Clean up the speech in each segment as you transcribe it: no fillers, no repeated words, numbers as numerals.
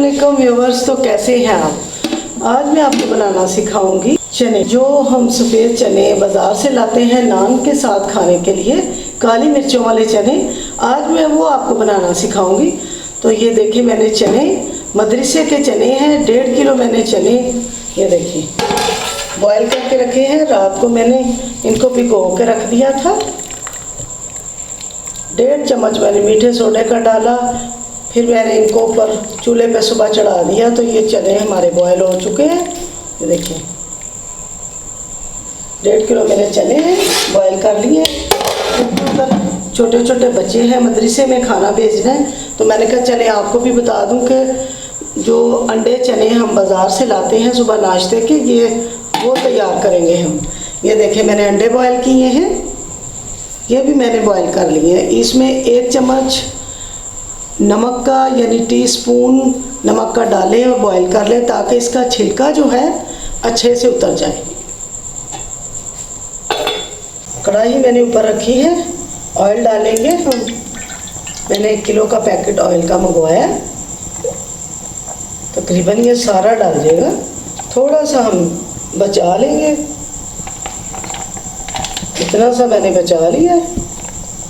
अस्सलामुअलैकुम व्यूवर्स। तो कैसे हैं आप? आज मैं आपको बनाना सिखाऊंगी चने। जो हम सफ़ेद चने बाज़ार से लाते हैं नान के साथ खाने के लिए, काली मिर्चों वाले चने, आज मैं वो आपको बनाना सिखाऊंगी। तो ये देखिए, मैंने चने मदरसे के चने हैं, 1.5 किलो मैंने चने ये देखिए बॉयल करके रखे हैं। रात को मैंने इनको भिगो के रख दिया था। 1.5 चम्मच मैंने मीठे सोडे का डाला, फिर मैंने इनको ऊपर चूल्हे पे सुबह चढ़ा दिया। तो ये चने हमारे बॉयल हो चुके हैं। ये देखिए 1.5 किलो मैंने चने हैं बॉयल कर लिए। छोटे छोटे बच्चे हैं, मदरसे में खाना भेजना है, तो मैंने कहा चले आपको भी बता दूं कि जो अंडे चने हम बाज़ार से लाते हैं सुबह नाश्ते के, ये वो तैयार करेंगे हम। ये देखिए मैंने अंडे बॉयल किए हैं, ये भी मैंने बॉयल कर लिए हैं। इसमें 1 चम्मच नमक का यानी टीस्पून नमक का डालें और बॉईल कर लें, ताकि इसका छिलका जो है अच्छे से उतर जाए। कढ़ाई मैंने ऊपर रखी है, ऑयल डालेंगे हम। मैंने 1 किलो का पैकेट ऑयल का मंगवाया, तकरीबन ये सारा डाल देगा, थोड़ा सा हम बचा लेंगे। इतना सा मैंने बचा लिया,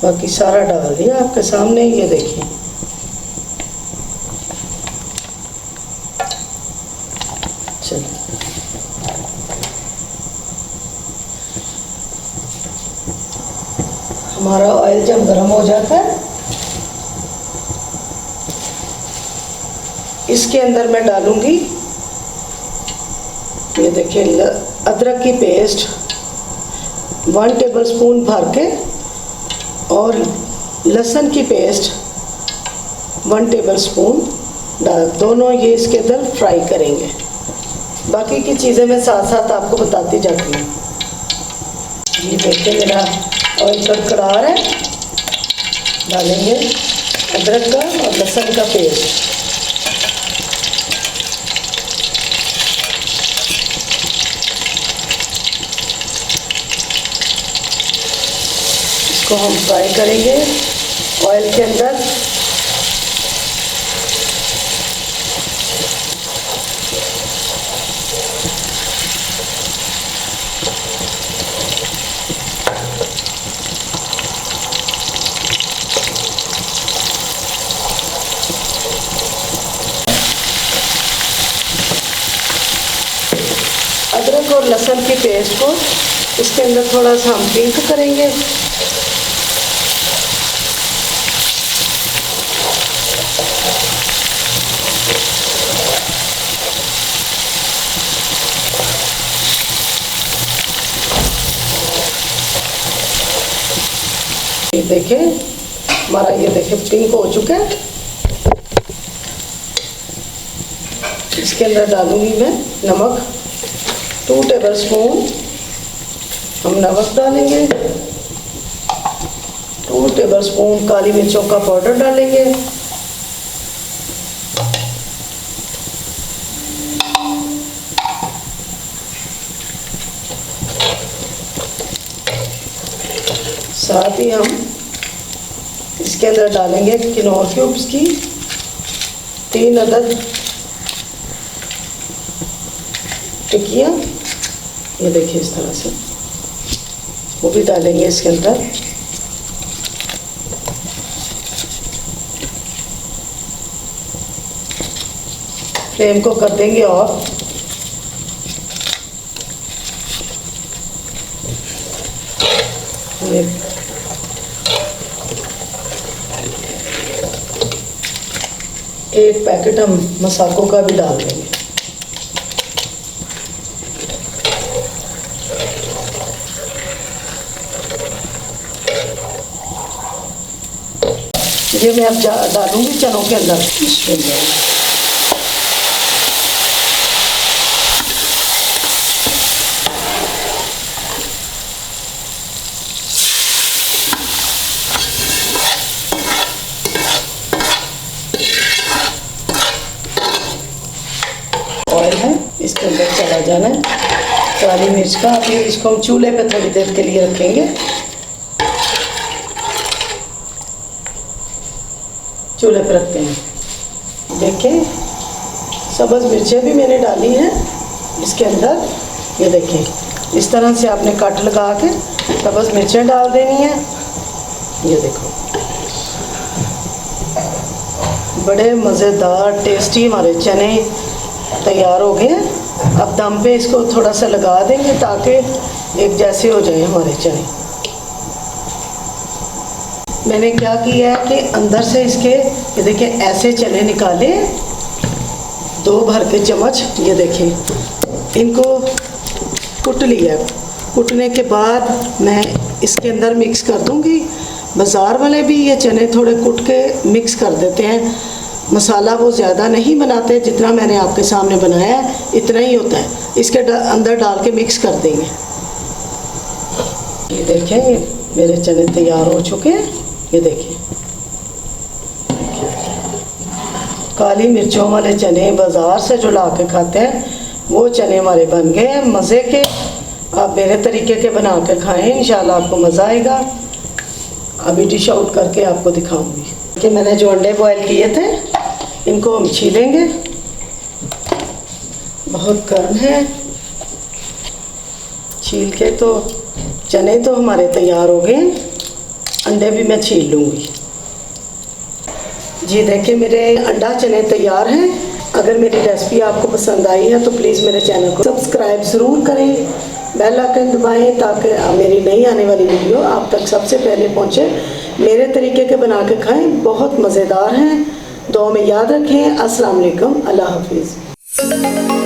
बाकी सारा डाल दिया आपके सामने। ये देखिए चलिए, हमारा ऑयल जब गर्म हो जाता है, इसके अंदर मैं डालूंगी, ये देखिए अदरक की पेस्ट 1 टेबलस्पून भर के, और लहसुन की पेस्ट 1 टेबलस्पून डाल, दोनों ये इसके अंदर फ्राई करेंगे। बाकी की चीज़ें मैं साथ साथ आपको बताती जाती हूँ। ये देखिए मेरा ऑयल कड़कड़ा रहा है, डालेंगे अदरक का और लहसुन का पेस्ट। इसको हम फ्राई करेंगे ऑयल के अंदर। अदरक और लहसुन की पेस्ट को इसके अंदर थोड़ा सा हम पिंक करेंगे। ये देखें हमारा, ये देखें पिंक हो चुका है। इसके अंदर डालूंगी मैं नमक, 2 टेबलस्पून हम नमक डालेंगे। 2 टेबलस्पून काली मिर्चों का पाउडर डालेंगे। साथ ही हम इसके अंदर डालेंगे किनोर क्यूब्स की 3 अदद टिक्कियाँ। ये देखिए इस तरह से वो भी डालेंगे इसके अंदर। फ्लेम को कर देंगे ऑफ। एक पैकेट हम मसालों का भी डाल देंगे। ये मैं अब डालूंगी चनों के अंदर। ऑयल है, इसके अंदर चला जाना है काली मिर्च का। अभी इसको हम चूल्हे पे थोड़ी देर के लिए रखेंगे। चूल्हे पे रखते हैं। देखें सब्ज़ मिर्चें भी मैंने डाली हैं इसके अंदर। ये देखिए, इस तरह से आपने कट लगा के सब्ज़ मिर्चें डाल देनी है। ये देखो, बड़े मज़ेदार टेस्टी हमारे चने तैयार हो गए हैं। अब दम पे इसको थोड़ा सा लगा देंगे ताकि एक जैसे हो जाए हमारे चने। मैंने क्या किया है कि अंदर से इसके ये देखिए ऐसे चने निकाले 2 भर के चम्मच। ये देखिए इनको कुट लिया। कुटने के बाद मैं इसके अंदर मिक्स कर दूंगी। बाज़ार वाले भी ये चने थोड़े कुट के मिक्स कर देते हैं, मसाला वो ज़्यादा नहीं बनाते, जितना मैंने आपके सामने बनाया है इतना ही होता है। इसके अंदर डाल के मिक्स कर देंगे। ये देखें, ये मेरे चने तैयार हो चुके हैं। ये देखिए, काली मिर्चों वाले चने बाज़ार से जो ला के खाते हैं वो चने हमारे बन गए हैं मज़े के। आप मेरे तरीके के बना के खाएँ, इंशाल्लाह आपको मज़ा आएगा। अभी डिश आउट करके आपको दिखाऊंगी कि मैंने जो अंडे बॉयल किए थे इनको हम छीलेंगे। बहुत गर्म है, छील के तो चने तो हमारे तैयार हो गए। अंडे भी मैं छील लूँगी। जी देखिए, मेरे अंडा चने तैयार हैं। अगर मेरी रेसिपी आपको पसंद आई है तो प्लीज़ मेरे चैनल को सब्सक्राइब ज़रूर करें, बेल आइकन दबाएं ताकि मेरी नई आने वाली वीडियो आप तक सबसे पहले पहुंचे। मेरे तरीके के बना के खाएं, बहुत मज़ेदार हैं। दुआ में याद रखें। अस्सलाम वालेकुम, अल्लाह हाफिज़।